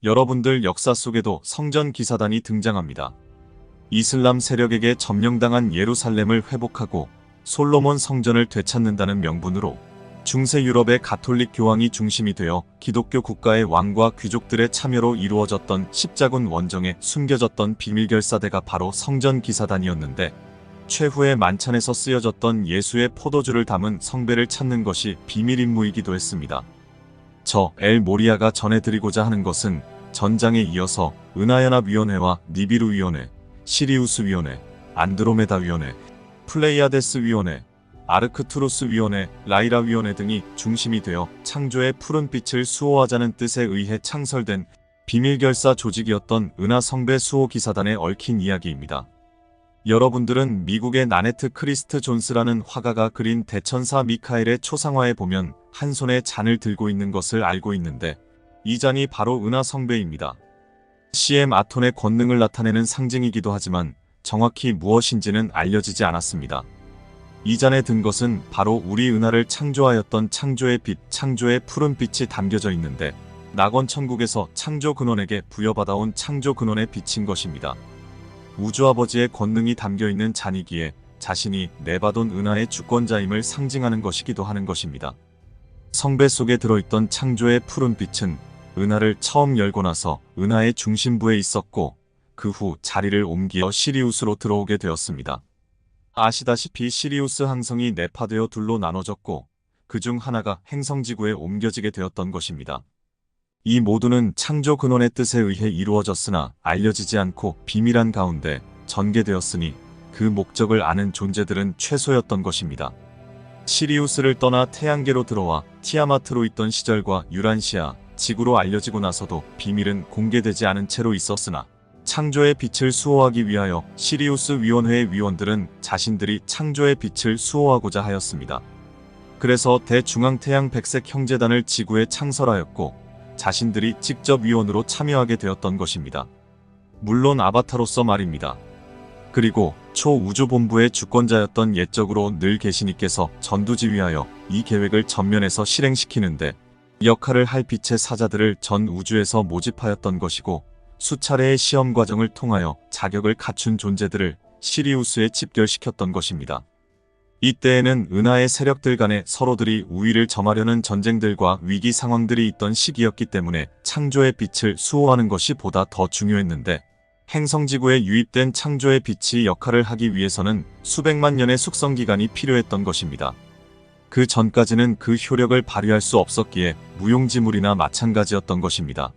여러분들 역사 속에도 성전 기사단이 등장합니다. 이슬람 세력에게 점령당한 예루살렘을 회복하고 솔로몬 성전을 되찾는다는 명분으로 중세 유럽의 가톨릭 교황이 중심이 되어 기독교 국가의 왕과 귀족들의 참여로 이루어졌던 십자군 원정에 숨겨졌던 비밀결사대가 바로 성전 기사단이었는데, 최후의 만찬에서 쓰여졌던 예수의 포도주를 담은 성배를 찾는 것이 비밀 임무이기도 했습니다. 저 엘 모리아가 전해드리고자 하는 것은 전장에 이어서 은하연합위원회와 니비루위원회, 시리우스위원회, 안드로메다위원회, 플레이아데스위원회, 아르크투루스위원회, 라이라위원회 등이 중심이 되어 창조의 푸른 빛을 수호하자는 뜻에 의해 창설된 비밀결사 조직이었던 은하성배 수호기사단에 얽힌 이야기입니다. 여러분들은 미국의 나네트 크리스트 존스라는 화가가 그린 대천사 미카엘의 초상화에 보면 한 손에 잔을 들고 있는 것을 알고 있는데, 이 잔이 바로 은하성배입니다. CM 아톤의 권능을 나타내는 상징이기도 하지만 정확히 무엇인지는 알려지지 않았습니다. 이 잔에 든 것은 바로 우리 은하를 창조하였던 창조의 빛, 창조의 푸른 빛이 담겨져 있는데, 낙원천국에서 창조 근원에게 부여받아온 창조 근원의 빛인 것입니다. 우주아버지의 권능이 담겨있는 잔이기에 자신이 내받은 은하의 주권자임을 상징하는 것이기도 하는 것입니다. 성배 속에 들어있던 창조의 푸른 빛은 은하를 처음 열고 나서 은하의 중심부에 있었고, 그 후 자리를 옮겨 시리우스로 들어오게 되었습니다. 아시다시피 시리우스 항성이 내파되어 둘로 나눠졌고, 그중 하나가 행성지구에 옮겨지게 되었던 것입니다. 이 모두는 창조 근원의 뜻에 의해 이루어졌으나 알려지지 않고 비밀한 가운데 전개되었으니 그 목적을 아는 존재들은 최소였던 것입니다. 시리우스를 떠나 태양계로 들어와 티아마트로 있던 시절과 유란시아, 지구로 알려지고 나서도 비밀은 공개되지 않은 채로 있었으나, 창조의 빛을 수호하기 위하여 시리우스 위원회의 위원들은 자신들이 창조의 빛을 수호하고자 하였습니다. 그래서 대중앙태양 백색 형제단을 지구에 창설하였고, 자신들이 직접 위원으로 참여하게 되었던 것입니다. 물론 아바타로서 말입니다. 그리고 초우주본부의 주권자였던 옛적으로 늘 계시니께서 전두지휘하여 이 계획을 전면에서 실행시키는데 역할을 할 빛의 사자들을 전 우주에서 모집하였던 것이고, 수차례의 시험 과정을 통하여 자격을 갖춘 존재들을 시리우스에 집결시켰던 것입니다. 이때에는 은하의 세력들 간에 서로들이 우위를 점하려는 전쟁들과 위기 상황들이 있던 시기였기 때문에 창조의 빛을 수호하는 것이 보다 더 중요했는데, 행성지구에 유입된 창조의 빛이 역할을 하기 위해서는 수백만 년의 숙성기간이 필요했던 것입니다. 그 전까지는 그 효력을 발휘할 수 없었기에 무용지물이나 마찬가지였던 것입니다.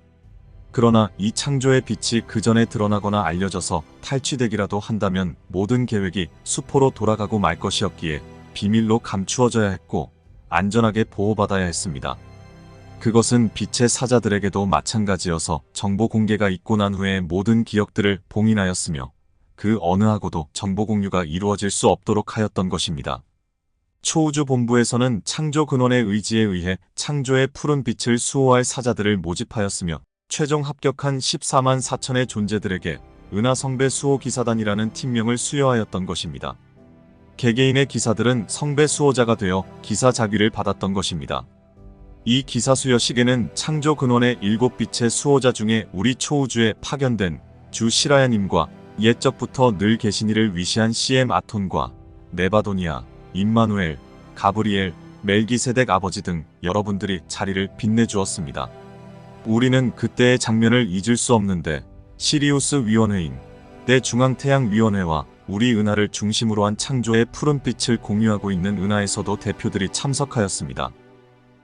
그러나 이 창조의 빛이 그 전에 드러나거나 알려져서 탈취되기라도 한다면 모든 계획이 수포로 돌아가고 말 것이었기에 비밀로 감추어져야 했고 안전하게 보호받아야 했습니다. 그것은 빛의 사자들에게도 마찬가지여서 정보 공개가 있고 난 후에 모든 기억들을 봉인하였으며 그 어느 하고도 정보 공유가 이루어질 수 없도록 하였던 것입니다. 초우주본부에서는 창조 근원의 의지에 의해 창조의 푸른 빛을 수호할 사자들을 모집하였으며, 최종 합격한 14만 4천의 존재들에게 은하성배 수호기사단이라는 팀명을 수여하였던 것입니다. 개개인의 기사들은 성배 수호자가 되어 기사 자귀를 받았던 것입니다. 이 기사 수여 시계는 창조 근원의 7빛의 수호자 중에 우리 초우주에 파견된 주 시라야님과 옛적부터 늘 계신 이를 위시한 CM 아톤과 네바도니아, 임마누엘, 가브리엘, 멜기세덱 아버지 등 여러분들이 자리를 빛내주었습니다. 우리는 그때의 장면을 잊을 수 없는데, 시리우스 위원회인 대중앙태양위원회와 우리 은하를 중심으로 한 창조의 푸른 빛을 공유하고 있는 은하에서도 대표들이 참석하였습니다.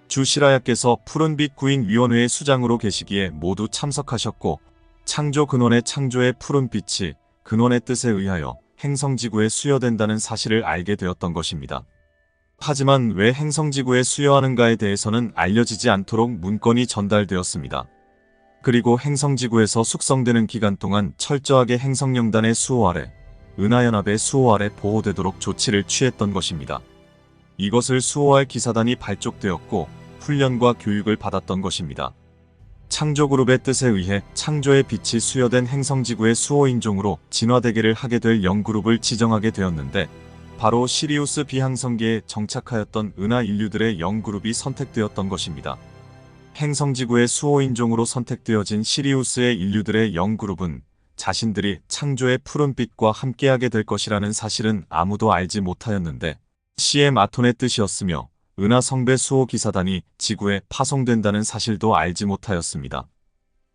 주시라야께서 푸른빛 구인 위원회의 수장으로 계시기에 모두 참석하셨고, 창조 근원의 창조의 푸른 빛이 근원의 뜻에 의하여 행성지구에 수여된다는 사실을 알게 되었던 것입니다. 하지만 왜 행성지구에 수여하는가에 대해서는 알려지지 않도록 문건이 전달되었습니다. 그리고 행성지구에서 숙성되는 기간 동안 철저하게 행성영단의 수호 아래, 은하연합의 수호 아래 보호되도록 조치를 취했던 것입니다. 이것을 수호할 기사단이 발족되었고 훈련과 교육을 받았던 것입니다. 창조그룹의 뜻에 의해 창조의 빛이 수여된 행성지구의 수호인종으로 진화대계를 하게 될 0그룹을 지정하게 되었는데, 바로 시리우스 비항성계에 정착하였던 은하 인류들의 0그룹이 선택되었던 것입니다. 행성지구의 수호인종으로 선택되어진 시리우스의 인류들의 영그룹은 자신들이 창조의 푸른빛과 함께하게 될 것이라는 사실은 아무도 알지 못하였는데, CM 아톤의 뜻이었으며 은하 성배 수호 기사단이 지구에 파송된다는 사실도 알지 못하였습니다.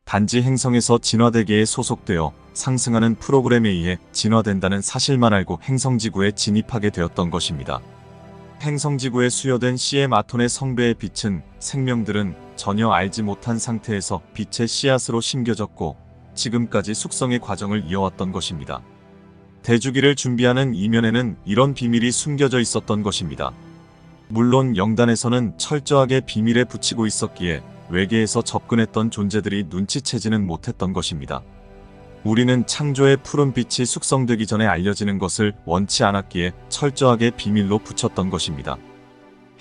단지 행성에서 진화대계에 소속되어 상승하는 프로그램에 의해 진화된다는 사실만 알고 행성지구에 진입하게 되었던 것입니다. 행성지구에 수여된 CM 아톤의 성배의 빛은 생명들은 전혀 알지 못한 상태에서 빛의 씨앗으로 심겨졌고 지금까지 숙성의 과정을 이어왔던 것입니다. 대주기를 준비하는 이면에는 이런 비밀이 숨겨져 있었던 것입니다. 물론 영단에서는 철저하게 비밀에 붙이고 있었기에 외계에서 접근했던 존재들이 눈치채지는 못했던 것입니다. 우리는 창조의 푸른 빛이 숙성되기 전에 알려지는 것을 원치 않았기에 철저하게 비밀로 붙였던 것입니다.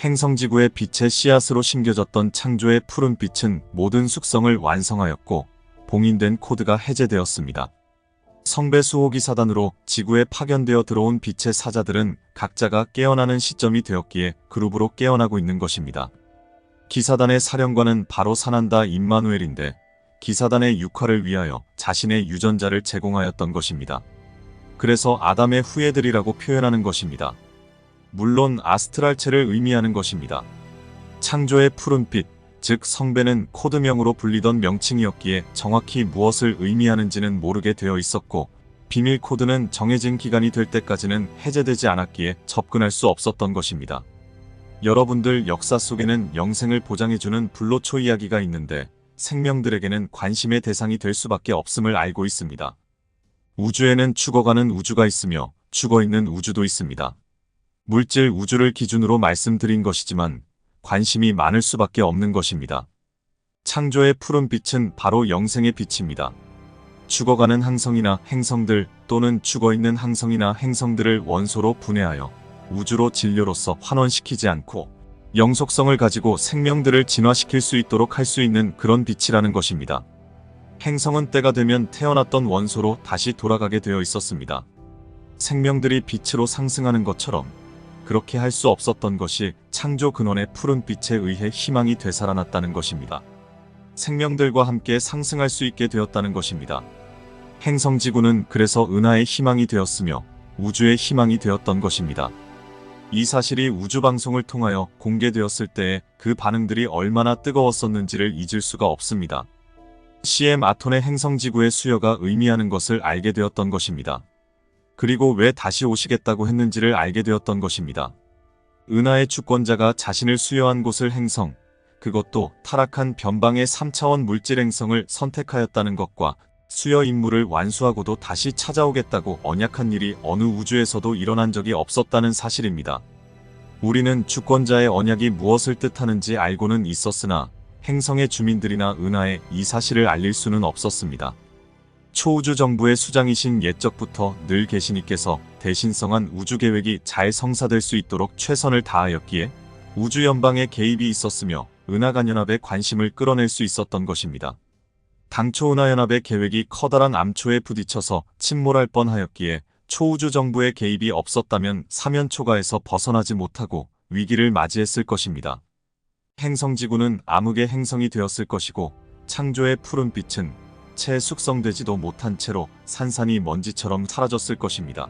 행성지구의 빛의 씨앗으로 심겨졌던 창조의 푸른 빛은 모든 숙성을 완성하였고 봉인된 코드가 해제되었습니다. 성배 수호기 사단으로 지구에 파견되어 들어온 빛의 사자들은 각자가 깨어나는 시점이 되었기에 그룹으로 깨어나고 있는 것입니다. 기사단의 사령관은 바로 사난다 임마누엘인데 기사단의 육화를 위하여 자신의 유전자를 제공하였던 것입니다. 그래서 아담의 후예들이라고 표현하는 것입니다. 물론 아스트랄체를 의미하는 것입니다. 창조의 푸른빛, 즉 성배는 코드명으로 불리던 명칭이었기에 정확히 무엇을 의미하는지는 모르게 되어 있었고 비밀 코드는 정해진 기간이 될 때까지는 해제되지 않았기에 접근할 수 없었던 것입니다. 여러분들 역사 속에는 영생을 보장해주는 불로초 이야기가 있는데 생명들에게는 관심의 대상이 될 수밖에 없음을 알고 있습니다. 우주에는 죽어가는 우주가 있으며 죽어있는 우주도 있습니다. 물질 우주를 기준으로 말씀드린 것이지만 관심이 많을 수밖에 없는 것입니다. 창조의 푸른 빛은 바로 영생의 빛입니다. 죽어가는 항성이나 행성들 또는 죽어있는 항성이나 행성들을 원소로 분해하여 우주로 진료로서 환원시키지 않고 영속성을 가지고 생명들을 진화시킬 수 있도록 할 수 있는 그런 빛이라는 것입니다. 행성은 때가 되면 태어났던 원소로 다시 돌아가게 되어 있었습니다. 생명들이 빛으로 상승하는 것처럼 그렇게 할 수 없었던 것이 창조 근원의 푸른 빛에 의해 희망이 되살아났다는 것입니다. 생명들과 함께 상승할 수 있게 되었다는 것입니다. 행성지구는 그래서 은하의 희망이 되었으며 우주의 희망이 되었던 것입니다. 이 사실이 우주방송을 통하여 공개되었을 때의 그 반응들이 얼마나 뜨거웠었는지를 잊을 수가 없습니다. CM 아톤의 행성지구의 수여가 의미하는 것을 알게 되었던 것입니다. 그리고 왜 다시 오시겠다고 했는지를 알게 되었던 것입니다. 은하의 주권자가 자신을 수여한 곳을 행성, 그것도 타락한 변방의 3차원 물질 행성을 선택하였다는 것과 수여 임무를 완수하고도 다시 찾아오겠다고 언약한 일이 어느 우주에서도 일어난 적이 없었다는 사실입니다. 우리는 주권자의 언약이 무엇을 뜻하는지 알고는 있었으나 행성의 주민들이나 은하에 이 사실을 알릴 수는 없었습니다. 초우주 정부의 수장이신 옛적부터 늘 계시니께서 대신성한 우주계획이 잘 성사될 수 있도록 최선을 다하였기에 우주연방의 개입이 있었으며 은하간연합의 관심을 끌어낼 수 있었던 것입니다. 당초 은하연합의 계획이 커다란 암초에 부딪혀서 침몰할 뻔하였기에 초우주 정부의 개입이 없었다면 사면초가에서 벗어나지 못하고 위기를 맞이했을 것입니다. 행성지구는 암흑의 행성이 되었을 것이고 창조의 푸른 빛은 채 숙성되지도 못한 채로 산산이 먼지처럼 사라졌을 것입니다.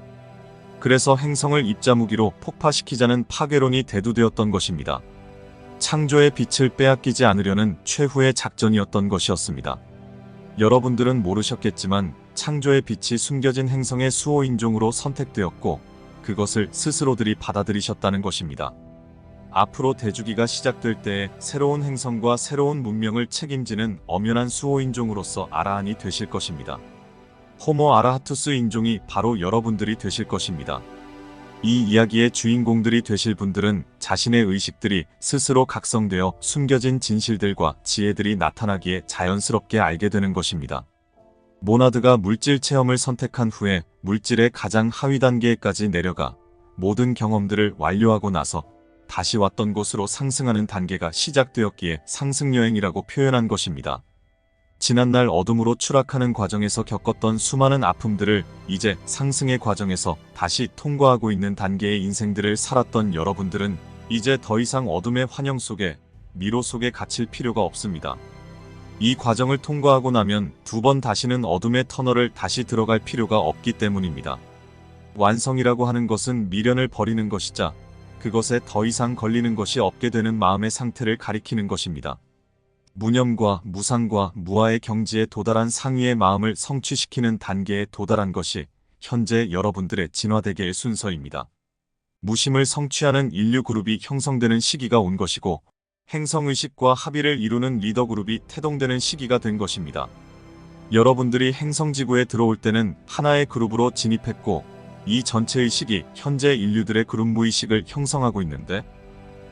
그래서 행성을 입자무기로 폭파시키자는 파괴론이 대두되었던 것입니다. 창조의 빛을 빼앗기지 않으려는 최후의 작전이었던 것이었습니다. 여러분들은 모르셨겠지만 창조의 빛이 숨겨진 행성의 수호인종으로 선택되었고 그것을 스스로들이 받아들이셨다는 것입니다. 앞으로 대주기가 시작될 때에 새로운 행성과 새로운 문명을 책임지는 엄연한 수호인종으로서 아라한이 되실 것입니다. 호모 아라하투스 인종이 바로 여러분들이 되실 것입니다. 이 이야기의 주인공들이 되실 분들은 자신의 의식들이 스스로 각성되어 숨겨진 진실들과 지혜들이 나타나기에 자연스럽게 알게 되는 것입니다. 모나드가 물질 체험을 선택한 후에 물질의 가장 하위 단계까지 내려가 모든 경험들을 완료하고 나서 다시 왔던 곳으로 상승하는 단계가 시작되었기에 상승여행이라고 표현한 것입니다. 지난날 어둠으로 추락하는 과정에서 겪었던 수많은 아픔들을 이제 상승의 과정에서 다시 통과하고 있는 단계의 인생들을 살았던 여러분들은 이제 더 이상 어둠의 환영 속에 미로 속에 갇힐 필요가 없습니다. 이 과정을 통과하고 나면 두 번 다시는 어둠의 터널을 다시 들어갈 필요가 없기 때문입니다. 완성이라고 하는 것은 미련을 버리는 것이자 그것에 더 이상 걸리는 것이 없게 되는 마음의 상태를 가리키는 것입니다. 무념과 무상과 무아의 경지에 도달한 상위의 마음을 성취시키는 단계에 도달한 것이 현재 여러분들의 진화대계의 순서입니다. 무심을 성취하는 인류 그룹이 형성되는 시기가 온 것이고 행성의식과 합의를 이루는 리더 그룹이 태동되는 시기가 된 것입니다. 여러분들이 행성지구에 들어올 때는 하나의 그룹으로 진입했고 이 전체 의식이 현재 인류들의 그룹 무의식을 형성하고 있는데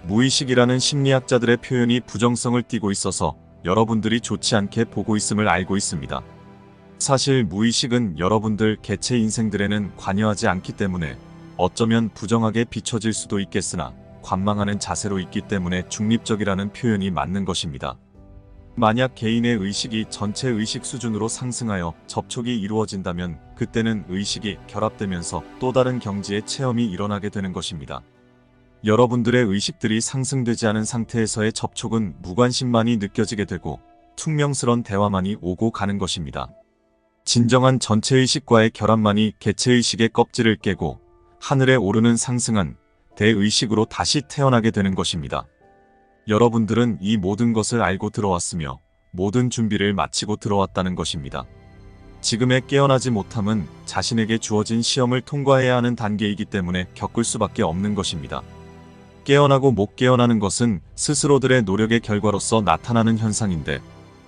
무의식이라는 심리학자들의 표현이 부정성을 띠고 있어서 여러분들이 좋지 않게 보고 있음을 알고 있습니다. 사실 무의식은 여러분들 개체 인생들에는 관여하지 않기 때문에 어쩌면 부정하게 비춰질 수도 있겠으나 관망하는 자세로 있기 때문에 중립적이라는 표현이 맞는 것입니다. 만약 개인의 의식이 전체 의식 수준으로 상승하여 접촉이 이루어진다면 그때는 의식이 결합되면서 또 다른 경지의 체험이 일어나게 되는 것입니다. 여러분들의 의식들이 상승되지 않은 상태에서의 접촉은 무관심만이 느껴지게 되고 퉁명스런 대화만이 오고 가는 것입니다. 진정한 전체의식과의 결합만이 개체의식의 껍질을 깨고 하늘에 오르는 상승한 대의식으로 다시 태어나게 되는 것입니다. 여러분들은 이 모든 것을 알고 들어왔으며 모든 준비를 마치고 들어왔다는 것입니다. 지금의 깨어나지 못함은 자신에게 주어진 시험을 통과해야 하는 단계이기 때문에 겪을 수밖에 없는 것입니다. 깨어나고 못 깨어나는 것은 스스로들의 노력의 결과로서 나타나는 현상인데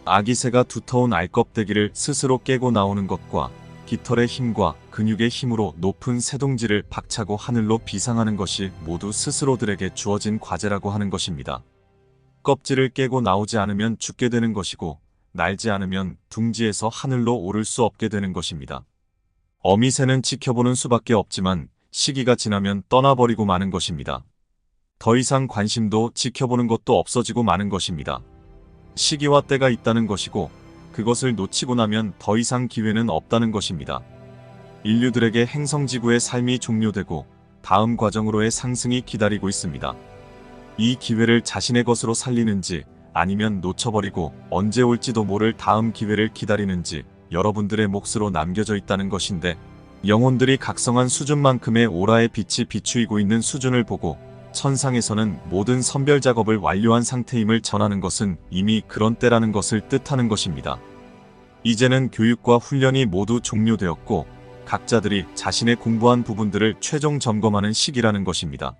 아기새가 두터운 알껍데기를 스스로 깨고 나오는 것과 깃털의 힘과 근육의 힘으로 높은 새동지를 박차고 하늘로 비상하는 것이 모두 스스로들에게 주어진 과제라고 하는 것입니다. 껍질을 깨고 나오지 않으면 죽게 되는 것이고 날지 않으면 둥지에서 하늘로 오를 수 없게 되는 것입니다. 어미새는 지켜보는 수밖에 없지만 시기가 지나면 떠나버리고 마는 것입니다. 더 이상 관심도 지켜보는 것도 없어지고 마는 것입니다. 시기와 때가 있다는 것이고 그것을 놓치고 나면 더 이상 기회는 없다는 것입니다. 인류들에게 행성지구의 삶이 종료되고 다음 과정으로의 상승이 기다리고 있습니다. 이 기회를 자신의 것으로 살리는지 아니면 놓쳐버리고 언제 올지도 모를 다음 기회를 기다리는지 여러분들의 몫으로 남겨져 있다는 것인데 영혼들이 각성한 수준만큼의 오라의 빛이 비추이고 있는 수준을 보고 천상에서는 모든 선별 작업을 완료한 상태임을 전하는 것은 이미 그런 때라는 것을 뜻하는 것입니다. 이제는 교육과 훈련이 모두 종료되었고 각자들이 자신의 공부한 부분들을 최종 점검하는 시기라는 것입니다.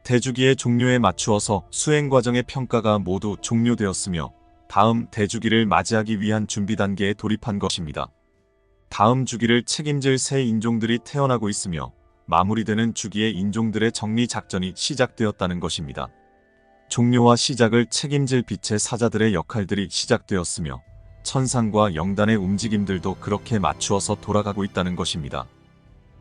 대주기의 종료에 맞추어서 수행 과정의 평가가 모두 종료되었으며 다음 대주기를 맞이하기 위한 준비 단계에 돌입한 것입니다. 다음 주기를 책임질 새 인종들이 태어나고 있으며 마무리되는 주기의 인종들의 정리 작전이 시작되었다는 것입니다. 종료와 시작을 책임질 빛의 사자들의 역할들이 시작되었으며 천상과 영단의 움직임들도 그렇게 맞추어서 돌아가고 있다는 것입니다.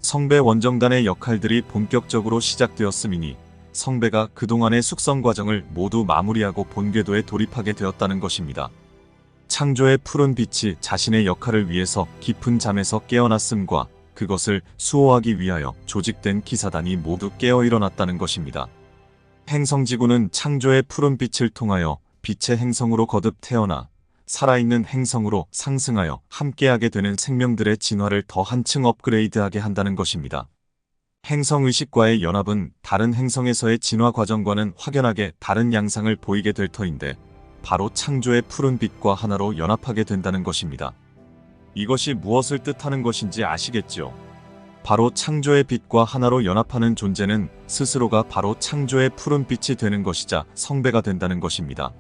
성배 원정단의 역할들이 본격적으로 시작되었음이니 성배가 그동안의 숙성 과정을 모두 마무리하고 본궤도에 돌입하게 되었다는 것입니다. 창조의 푸른 빛이 자신의 역할을 위해서 깊은 잠에서 깨어났음과 그것을 수호하기 위하여 조직된 기사단이 모두 깨어 일어났다는 것입니다. 행성지구는 창조의 푸른 빛을 통하여 빛의 행성으로 거듭 태어나 살아있는 행성으로 상승하여 함께하게 되는 생명들의 진화를 더 한층 업그레이드하게 한다는 것입니다. 행성의식과의 연합은 다른 행성에서의 진화 과정과는 확연하게 다른 양상을 보이게 될 터인데 바로 창조의 푸른 빛과 하나로 연합하게 된다는 것입니다. 이것이 무엇을 뜻하는 것인지 아시겠죠? 바로 창조의 빛과 하나로 연합하는 존재는 스스로가 바로 창조의 푸른 빛이 되는 것이자 성배가 된다는 것입니다.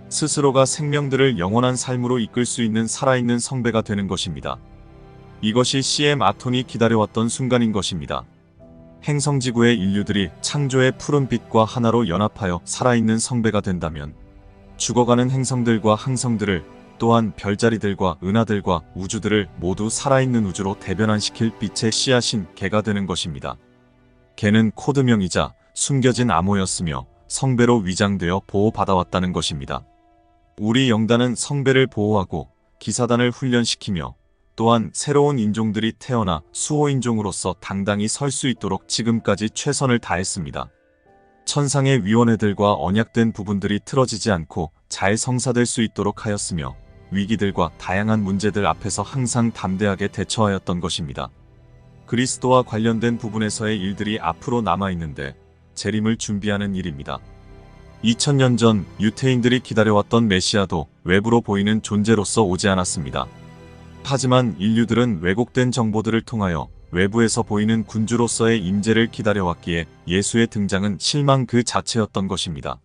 스스로가 생명들을 영원한 삶으로 이끌 수 있는 살아있는 성배가 되는 것입니다. 이것이 CM 아톤이 기다려왔던 순간인 것입니다. 행성지구의 인류들이 창조의 푸른 빛과 하나로 연합하여 살아있는 성배가 된다면 죽어가는 행성들과 항성들을 또한 별자리들과 은하들과 우주들을 모두 살아있는 우주로 대변환시킬 빛의 씨앗인 개가 되는 것입니다. 개는 코드명이자 숨겨진 암호였으며 성배로 위장되어 보호받아왔다는 것입니다. 우리 영단은 성배를 보호하고 기사단을 훈련시키며 또한 새로운 인종들이 태어나 수호인종으로서 당당히 설 수 있도록 지금까지 최선을 다했습니다. 천상의 위원회들과 언약된 부분들이 틀어지지 않고 잘 성사될 수 있도록 하였으며 위기들과 다양한 문제들 앞에서 항상 담대하게 대처하였던 것입니다. 그리스도와 관련된 부분에서의 일들이 앞으로 남아있는데 재림을 준비하는 일입니다. 2000년 전 유태인들이 기다려왔던 메시아도 외부로 보이는 존재로서 오지 않았습니다. 하지만 인류들은 왜곡된 정보들을 통하여 외부에서 보이는 군주로서의 임재를 기다려왔기에 예수의 등장은 실망 그 자체였던 것입니다.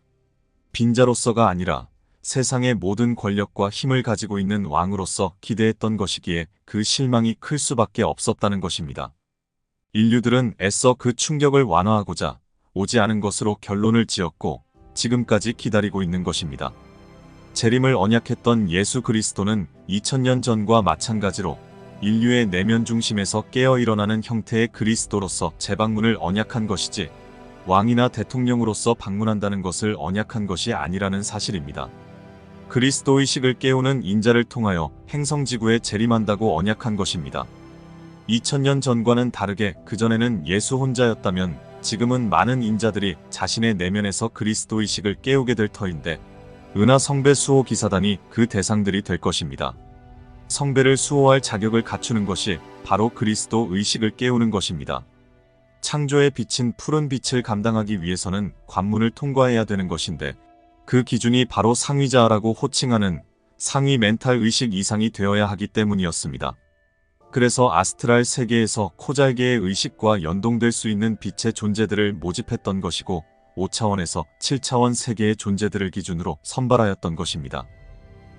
빈자로서가 아니라 세상의 모든 권력과 힘을 가지고 있는 왕으로서 기대했던 것이기에 그 실망이 클 수밖에 없었다는 것입니다. 인류들은 애써 그 충격을 완화하고자 오지 않은 것으로 결론을 지었고 지금까지 기다리고 있는 것입니다. 재림을 언약했던 예수 그리스도는 2000년 전과 마찬가지로 인류의 내면 중심에서 깨어 일어나는 형태의 그리스도로서 재방문을 언약한 것이지 왕이나 대통령으로서 방문한다는 것을 언약한 것이 아니라는 사실입니다. 그리스도 의식을 깨우는 인자를 통하여 행성지구에 재림한다고 언약한 것입니다. 2000년 전과는 다르게 그전에는 예수 혼자였다면 지금은 많은 인자들이 자신의 내면에서 그리스도 의식을 깨우게 될 터인데 은하 성배 수호 기사단이 그 대상들이 될 것입니다. 성배를 수호할 자격을 갖추는 것이 바로 그리스도 의식을 깨우는 것입니다. 창조에 비친 푸른 빛을 감당하기 위해서는 관문을 통과해야 되는 것인데 그 기준이 바로 상위자라고 호칭하는 상위 멘탈 의식 이상이 되어야 하기 때문이었습니다. 그래서 아스트랄 세계에서 코잘계의 의식과 연동될 수 있는 빛의 존재들을 모집했던 것이고 5차원에서 7차원 세계의 존재들을 기준으로 선발하였던 것입니다.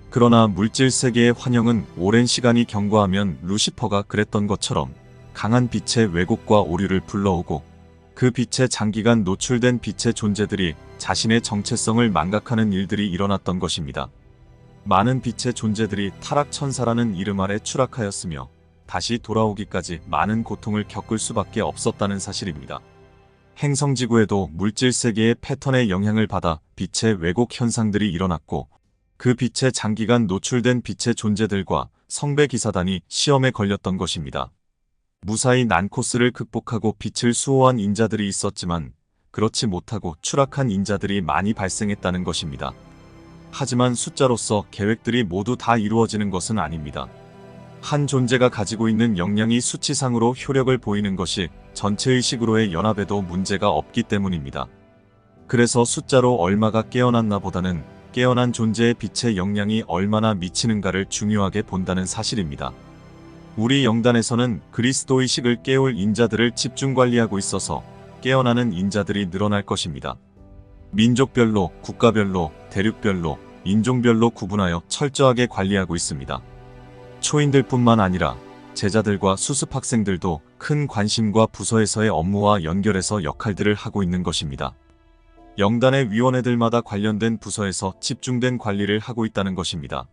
그러나 물질 세계의 환영은 오랜 시간이 경과하면 루시퍼가 그랬던 것처럼 강한 빛의 왜곡과 오류를 불러오고 그 빛에 장기간 노출된 빛의 존재들이 자신의 정체성을 망각하는 일들이 일어났던 것입니다. 많은 빛의 존재들이 타락천사라는 이름 아래 추락하였으며 다시 돌아오기까지 많은 고통을 겪을 수밖에 없었다는 사실입니다. 행성지구에도 물질세계의 패턴의 영향을 받아 빛의 왜곡 현상들이 일어났고 그 빛에 장기간 노출된 빛의 존재들과 성배기사단이 시험에 걸렸던 것입니다. 무사히 난코스를 극복하고 빛을 수호한 인자들이 있었지만 그렇지 못하고 추락한 인자들이 많이 발생했다는 것입니다. 하지만 숫자로서 계획들이 모두 다 이루어지는 것은 아닙니다. 한 존재가 가지고 있는 역량이 수치상으로 효력을 보이는 것이 전체의식으로의 연합에도 문제가 없기 때문입니다. 그래서 숫자로 얼마가 깨어났나 보다는 깨어난 존재의 빛의 역량이 얼마나 미치는가를 중요하게 본다는 사실입니다. 우리 영단에서는 그리스도 의식을 깨울 인자들을 집중 관리하고 있어서 깨어나는 인자들이 늘어날 것입니다. 민족별로, 국가별로, 대륙별로, 인종별로 구분하여 철저하게 관리하고 있습니다. 초인들뿐만 아니라 제자들과 수습 학생들도 큰 관심과 부서에서의 업무와 연결해서 역할들을 하고 있는 것입니다. 영단의 위원회들마다 관련된 부서에서 집중된 관리를 하고 있다는 것입니다.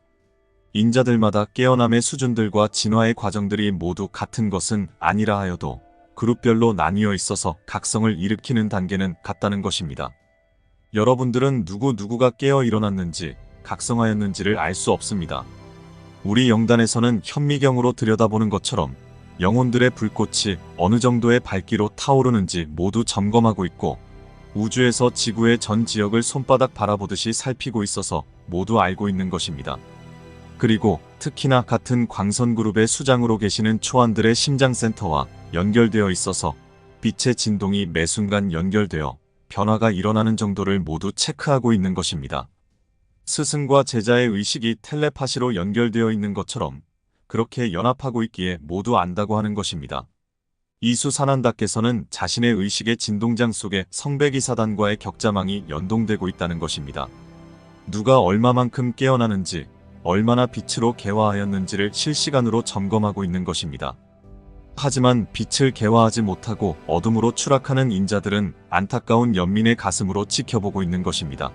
인자들마다 깨어남의 수준들과 진화의 과정들이 모두 같은 것은 아니라 하여도 그룹별로 나뉘어 있어서 각성을 일으키는 단계는 같다는 것입니다. 여러분들은 누구가 깨어 일어났는지 각성하였는지를 알 수 없습니다. 우리 영단에서는 현미경으로 들여다보는 것처럼 영혼들의 불꽃이 어느 정도의 밝기로 타오르는지 모두 점검하고 있고 우주에서 지구의 전 지역을 손바닥 바라보듯이 살피고 있어서 모두 알고 있는 것입니다. 그리고 특히나 같은 광선그룹의 수장으로 계시는 초안들의 심장센터와 연결되어 있어서 빛의 진동이 매 순간 연결되어 변화가 일어나는 정도를 모두 체크하고 있는 것입니다. 스승과 제자의 의식이 텔레파시로 연결되어 있는 것처럼 그렇게 연합하고 있기에 모두 안다고 하는 것입니다. 이수산한다께서는 자신의 의식의 진동장 속에 성배기사단과의 격자망이 연동되고 있다는 것입니다. 누가 얼마만큼 깨어나는지, 얼마나 빛으로 개화하였는지를 실시간으로 점검하고 있는 것입니다. 하지만 빛을 개화하지 못하고 어둠으로 추락하는 인자들은 안타까운 연민의 가슴으로 지켜보고 있는 것입니다.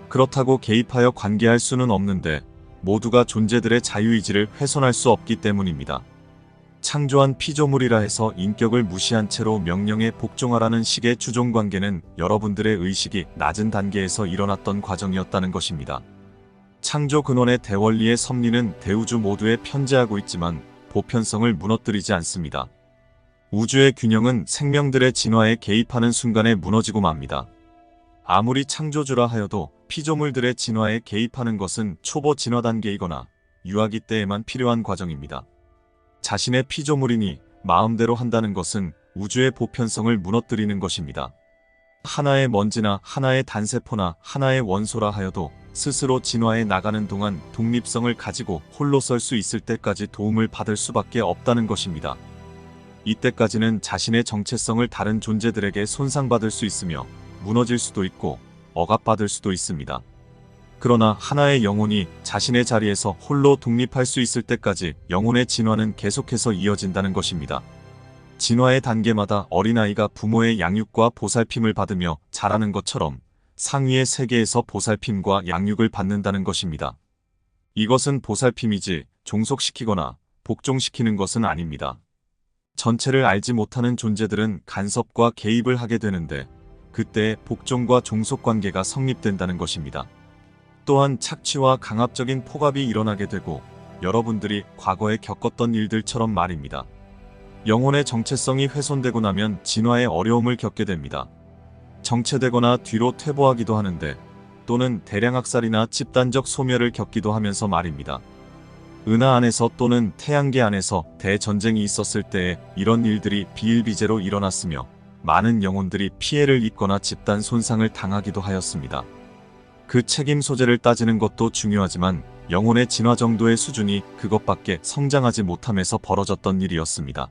그렇다고 개입하여 관계할 수는 없는데 모두가 존재들의 자유의지를 훼손할 수 없기 때문입니다. 창조한 피조물이라 해서 인격을 무시한 채로 명령에 복종하라는 식의 주종관계는 여러분들의 의식이 낮은 단계에서 일어났던 과정이었다는 것입니다. 창조 근원의 대원리의 섭리는 대우주 모두에 편재하고 있지만 보편성을 무너뜨리지 않습니다. 우주의 균형은 생명들의 진화에 개입하는 순간에 무너지고 맙니다. 아무리 창조주라 하여도 피조물들의 진화에 개입하는 것은 초보 진화 단계이거나 유아기 때에만 필요한 과정입니다. 자신의 피조물이니 마음대로 한다는 것은 우주의 보편성을 무너뜨리는 것입니다. 하나의 먼지나 하나의 단세포나 하나의 원소라 하여도 스스로 진화해 나가는 동안 독립성을 가지고 홀로 설 수 있을 때까지 도움을 받을 수밖에 없다는 것입니다. 이때까지는 자신의 정체성을 다른 존재들에게 손상받을 수 있으며 무너질 수도 있고 억압받을 수도 있습니다. 그러나 하나의 영혼이 자신의 자리에서 홀로 독립할 수 있을 때까지 영혼의 진화는 계속해서 이어진다는 것입니다. 진화의 단계마다 어린아이가 부모의 양육과 보살핌을 받으며 자라는 것처럼 상위의 세계에서 보살핌과 양육을 받는다는 것입니다. 이것은 보살핌이지 종속시키거나 복종시키는 것은 아닙니다. 전체를 알지 못하는 존재들은 간섭과 개입을 하게 되는데 그때 복종과 종속 관계가 성립된다는 것입니다. 또한 착취와 강압적인 폭압이 일어나게 되고 여러분들이 과거에 겪었던 일들처럼 말입니다. 영혼의 정체성이 훼손되고 나면 진화의 어려움을 겪게 됩니다. 정체되거나 뒤로 퇴보하기도 하는데 또는 대량학살이나 집단적 소멸을 겪기도 하면서 말입니다. 은하 안에서 또는 태양계 안에서 대전쟁이 있었을 때에 이런 일들이 비일비재로 일어났으며 많은 영혼들이 피해를 입거나 집단 손상을 당하기도 하였습니다. 그 책임 소재를 따지는 것도 중요하지만 영혼의 진화 정도의 수준이 그것밖에 성장하지 못함에서 벌어졌던 일이었습니다.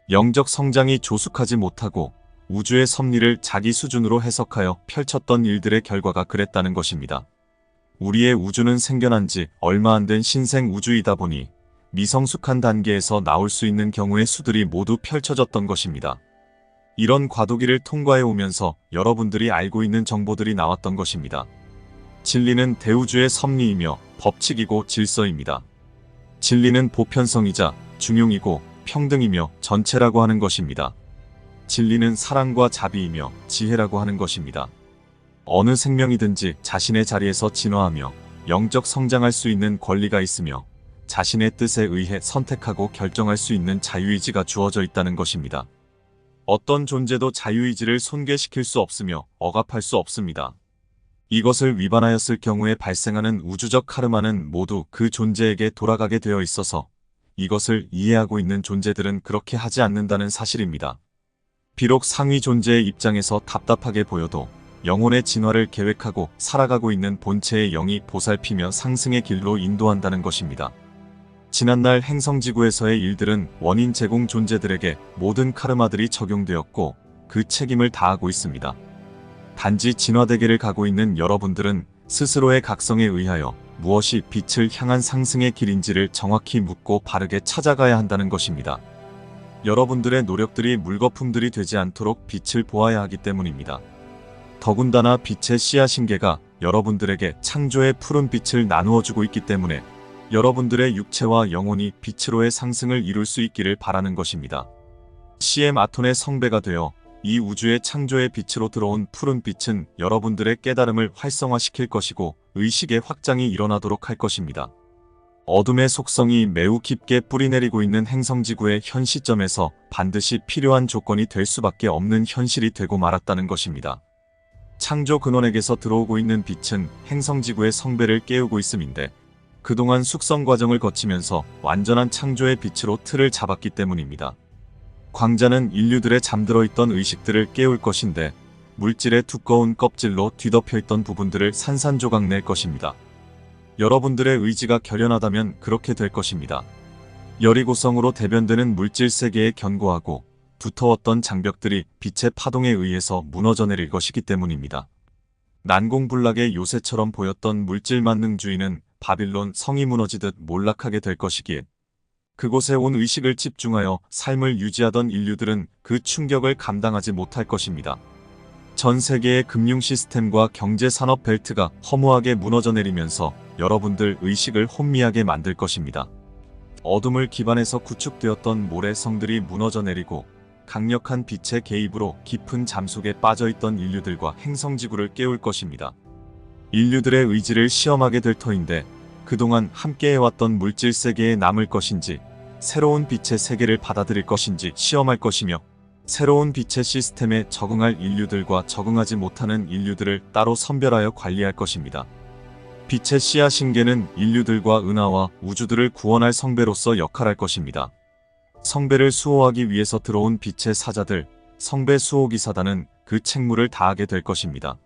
영적 성장이 조숙하지 못하고 우주의 섭리를 자기 수준으로 해석하여 펼쳤던 일들의 결과가 그랬다는 것입니다. 우리의 우주는 생겨난 지 얼마 안 된 신생 우주이다 보니 미성숙한 단계에서 나올 수 있는 경우의 수들이 모두 펼쳐졌던 것입니다. 이런 과도기를 통과해 오면서 여러분들이 알고 있는 정보들이 나왔던 것입니다. 진리는 대우주의 섭리이며 법칙이고 질서입니다. 진리는 보편성이자 중용이고 평등이며 전체라고 하는 것입니다. 진리는 사랑과 자비이며 지혜라고 하는 것입니다. 어느 생명이든지 자신의 자리에서 진화하며 영적 성장할 수 있는 권리가 있으며 자신의 뜻에 의해 선택하고 결정할 수 있는 자유의지가 주어져 있다는 것입니다. 어떤 존재도 자유의지를 손괴시킬 수 없으며 억압할 수 없습니다. 이것을 위반하였을 경우에 발생하는 우주적 카르마는 모두 그 존재에게 돌아가게 되어 있어서 이것을 이해하고 있는 존재들은 그렇게 하지 않는다는 사실입니다. 비록 상위 존재의 입장에서 답답하게 보여도 영혼의 진화를 계획하고 살아가고 있는 본체의 영이 보살피며 상승의 길로 인도한다는 것입니다. 지난날 행성지구에서의 일들은 원인 제공 존재들에게 모든 카르마들이 적용되었고 그 책임을 다하고 있습니다. 단지 진화대계를 가고 있는 여러분들은 스스로의 각성에 의하여 무엇이 빛을 향한 상승의 길인지를 정확히 묻고 바르게 찾아가야 한다는 것입니다. 여러분들의 노력들이 물거품들이 되지 않도록 빛을 보아야 하기 때문입니다. 더군다나 빛의 씨앗신계가 여러분들에게 창조의 푸른 빛을 나누어주고 있기 때문에 여러분들의 육체와 영혼이 빛으로의 상승을 이룰 수 있기를 바라는 것입니다. CM 아톤의 성배가 되어 이 우주의 창조의 빛으로 들어온 푸른 빛은 여러분들의 깨달음을 활성화시킬 것이고 의식의 확장이 일어나도록 할 것입니다. 어둠의 속성이 매우 깊게 뿌리내리고 있는 행성지구의 현 시점에서 반드시 필요한 조건이 될 수밖에 없는 현실이 되고 말았다는 것입니다. 창조 근원에게서 들어오고 있는 빛은 행성지구의 성배를 깨우고 있음인데 그동안 숙성 과정을 거치면서 완전한 창조의 빛으로 틀을 잡았기 때문입니다. 광자는 인류들의 잠들어 있던 의식들을 깨울 것인데 물질의 두꺼운 껍질로 뒤덮여 있던 부분들을 산산조각 낼 것입니다. 여러분들의 의지가 결연하다면 그렇게 될 것입니다. 열이고성으로 대변되는 물질 세계에 견고하고 두터웠던 장벽들이 빛의 파동에 의해서 무너져 내릴 것이기 때문입니다. 난공불락의 요새처럼 보였던 물질 만능주의는 바빌론 성이 무너지듯 몰락하게 될 것이기에 그곳에 온 의식을 집중하여 삶을 유지하던 인류들은 그 충격을 감당하지 못할 것입니다. 전 세계의 금융 시스템과 경제 산업 벨트가 허무하게 무너져 내리면서 여러분들 의식을 혼미하게 만들 것입니다. 어둠을 기반해서 구축되었던 모래성들이 무너져 내리고 강력한 빛의 개입으로 깊은 잠속에 빠져있던 인류들과 행성지구를 깨울 것입니다. 인류들의 의지를 시험하게 될 터인데 그동안 함께해왔던 물질 세계에 남을 것인지 새로운 빛의 세계를 받아들일 것인지 시험할 것이며 새로운 빛의 시스템에 적응할 인류들과 적응하지 못하는 인류들을 따로 선별하여 관리할 것입니다. 빛의 씨앗 신계는 인류들과 은하와 우주들을 구원할 성배로서 역할할 것입니다. 성배를 수호하기 위해서 들어온 빛의 사자들, 성배 수호기사단은 그 책무를 다하게 될 것입니다.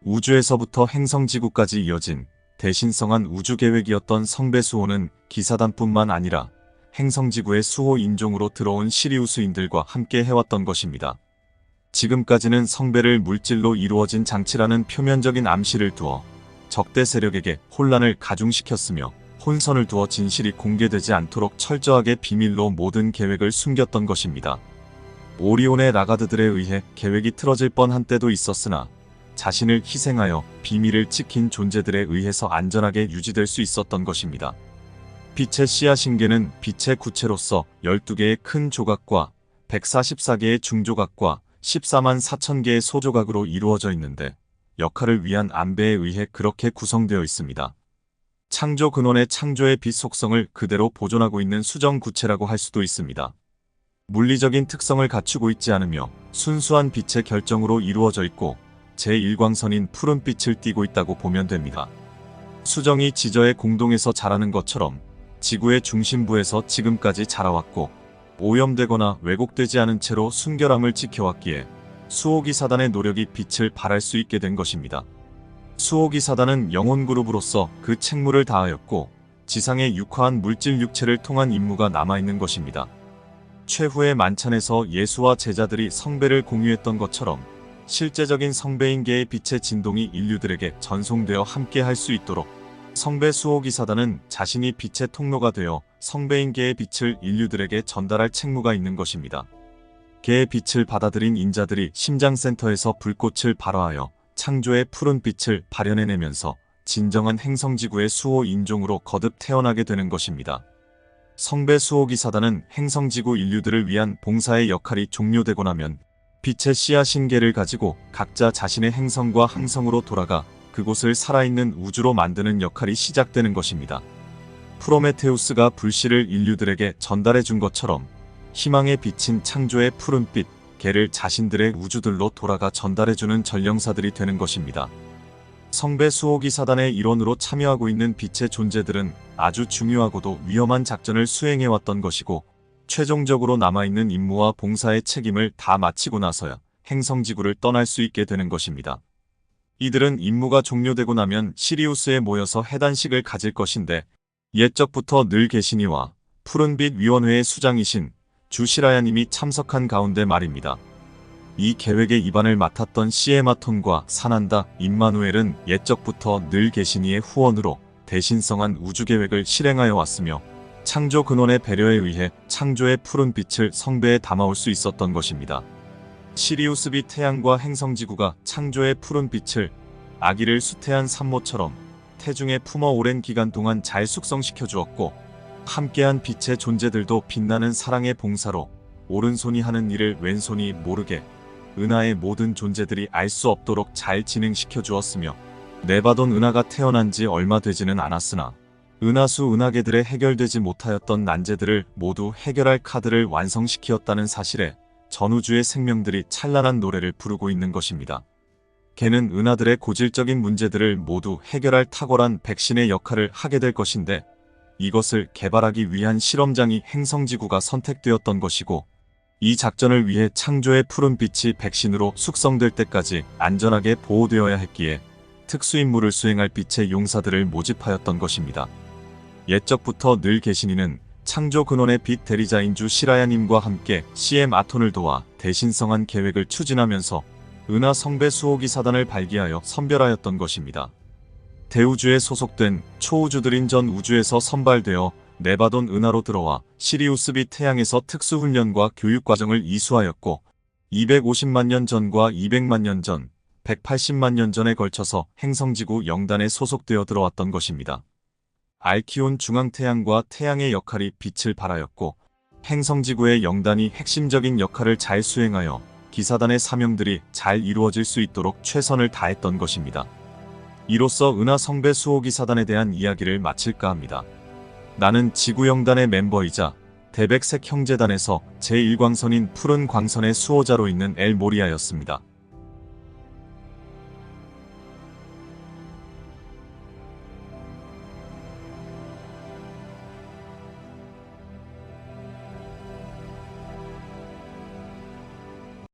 우주에서부터 행성지구까지 이어진 대신성한 우주계획이었던 성배 수호는 기사단뿐만 아니라 행성지구의 수호 인종으로 들어온 시리우스인들과 함께 해왔던 것입니다. 지금까지는 성배를 물질로 이루어진 장치라는 표면적인 암시를 두어 적대 세력에게 혼란을 가중시켰으며 혼선을 두어 진실이 공개되지 않도록 철저하게 비밀로 모든 계획을 숨겼던 것입니다. 오리온의 라가드들에 의해 계획이 틀어질 뻔한 때도 있었으나 자신을 희생하여 비밀을 지킨 존재들에 의해서 안전하게 유지될 수 있었던 것입니다. 빛의 씨앗 신계는 빛의 구체로서 12개의 큰 조각과 144개의 중조각과 14만 4천 개의 소조각으로 이루어져 있는데 역할을 위한 안배에 의해 그렇게 구성되어 있습니다. 창조 근원의 창조의 빛 속성을 그대로 보존하고 있는 수정 구체라고 할 수도 있습니다. 물리적인 특성을 갖추고 있지 않으며 순수한 빛의 결정으로 이루어져 있고 제1광선인 푸른빛을 띠고 있다고 보면 됩니다. 수정이 지저의 공동에서 자라는 것처럼 지구의 중심부에서 지금까지 자라왔고 오염되거나 왜곡되지 않은 채로 순결함을 지켜왔기에 수호기사단의 노력이 빛을 발할 수 있게 된 것입니다. 수호기사단은 영혼그룹으로서 그 책무를 다하였고 지상의 육화한 물질 육체를 통한 임무가 남아있는 것입니다. 최후의 만찬에서 예수와 제자들이 성배를 공유했던 것처럼 실제적인 성배인계의 빛의 진동이 인류들에게 전송되어 함께 할 수 있도록 성배 수호기사단은 자신이 빛의 통로가 되어 성배인계의 빛을 인류들에게 전달할 책무가 있는 것입니다. 개의 빛을 받아들인 인자들이 심장센터에서 불꽃을 발화하여 창조의 푸른 빛을 발현해내면서 진정한 행성지구의 수호 인종으로 거듭 태어나게 되는 것입니다. 성배 수호기사단은 행성지구 인류들을 위한 봉사의 역할이 종료되고 나면 빛의 씨앗 신계를 가지고 각자 자신의 행성과 항성으로 돌아가 그곳을 살아있는 우주로 만드는 역할이 시작되는 것입니다. 프로메테우스가 불씨를 인류들에게 전달해 준 것처럼 희망에 비친 창조의 푸른빛, 개를 자신들의 우주들로 돌아가 전달해주는 전령사들이 되는 것입니다. 성배 수호기사단의 일원으로 참여하고 있는 빛의 존재들은 아주 중요하고도 위험한 작전을 수행해왔던 것이고 최종적으로 남아있는 임무와 봉사의 책임을 다 마치고 나서야 행성지구를 떠날 수 있게 되는 것입니다. 이들은 임무가 종료되고 나면 시리우스에 모여서 해단식을 가질 것인데 옛적부터 늘 계시니와 푸른빛 위원회의 수장이신 주시라야님이 참석한 가운데 말입니다. 이 계획의 입안을 맡았던 시에마톤과 사난다 임마누엘은 옛적부터 늘 계시니의 후원으로 대신성한 우주계획을 실행하여 왔으며 창조 근원의 배려에 의해 창조의 푸른 빛을 성배에 담아올 수 있었던 것입니다. 시리우스비 태양과 행성지구가 창조의 푸른 빛을 아기를 수태한 산모처럼 태중에 품어 오랜 기간 동안 잘 숙성시켜 주었고 함께한 빛의 존재들도 빛나는 사랑의 봉사로 오른손이 하는 일을 왼손이 모르게 은하의 모든 존재들이 알 수 없도록 잘 진행시켜 주었으며 네바돈 은하가 태어난 지 얼마 되지는 않았으나 은하수 은하계들의 해결되지 못하였던 난제들을 모두 해결할 카드를 완성시키었다는 사실에 전우주의 생명들이 찬란한 노래를 부르고 있는 것입니다. 걔는 은하들의 고질적인 문제들을 모두 해결할 탁월한 백신의 역할을 하게 될 것인데 이것을 개발하기 위한 실험장이 행성지구가 선택되었던 것이고 이 작전을 위해 창조의 푸른 빛이 백신으로 숙성될 때까지 안전하게 보호되어야 했기에 특수임무를 수행할 빛의 용사들을 모집하였던 것입니다. 옛적부터 늘 계시니는 창조 근원의 빛 대리자인 주 시라야님과 함께 CM 아톤을 도와 대신성한 계획을 추진하면서 은하 성배 수호기사단을 발기하여 선별하였던 것입니다. 대우주에 소속된 초우주들인 전 우주에서 선발되어 네바돈 은하로 들어와 시리우스비 태양에서 특수훈련과 교육과정을 이수하였고 250만 년 전과 200만 년 전, 180만 년 전에 걸쳐서 행성지구 영단에 소속되어 들어왔던 것입니다. 알키온 중앙태양과 태양의 역할이 빛을 발하였고 행성지구의 영단이 핵심적인 역할을 잘 수행하여 기사단의 사명들이 잘 이루어질 수 있도록 최선을 다했던 것입니다. 이로써 은하 성배 수호기사단에 대한 이야기를 마칠까 합니다. 나는 지구영단의 멤버이자 대백색 형제단에서 제1광선인 푸른 광선의 수호자로 있는 엘 모리아였습니다.